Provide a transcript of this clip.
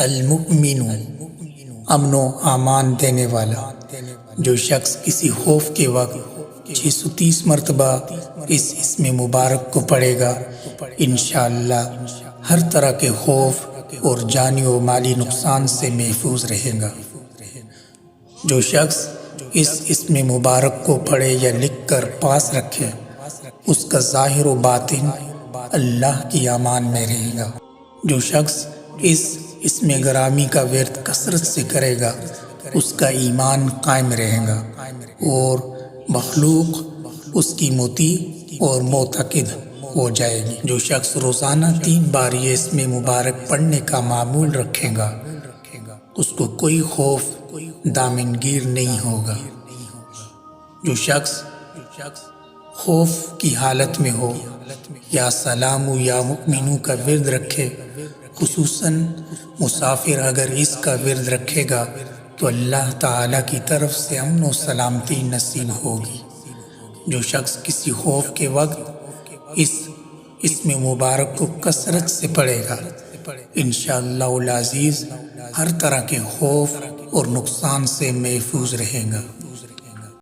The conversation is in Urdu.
المؤمن، امن و امان دینے والا۔ جو شخص کسی خوف کے وقت 630 مرتبہ اس اسم مبارک کو پڑھے گا، انشاءاللہ ہر طرح کے خوف اور جانی و مالی نقصان سے محفوظ رہے گا۔ جو شخص اس اسم مبارک کو پڑھے یا لکھ کر پاس رکھے، اس کا ظاہر و باطن اللہ کی امان میں رہے گا۔ جو شخص اس اسم گرامی کا ورد کثرت سے کرے گا، اس کا ایمان قائم رہے گا اور مخلوق اس کی مطیع اور معتقد ہو جائے گی۔ جو شخص روزانہ 3 بار یہ اسم مبارک پڑھنے کا معمول رکھے گا، اس کو کوئی خوف دامنگیر نہیں ہوگا۔ جو شخص خوف کی حالت میں ہو، یا سلام یا مؤمنوں کا ورد رکھے، خصوصاً مسافر اگر اس کا ورد رکھے گا تو اللہ تعالیٰ کی طرف سے امن و سلامتی نصیب ہوگی۔ جو شخص کسی خوف کے وقت اس اسم مبارک کو کثرت سے پڑھے گا، انشاءاللہ العزیز ہر طرح کے خوف اور نقصان سے محفوظ رہے گا۔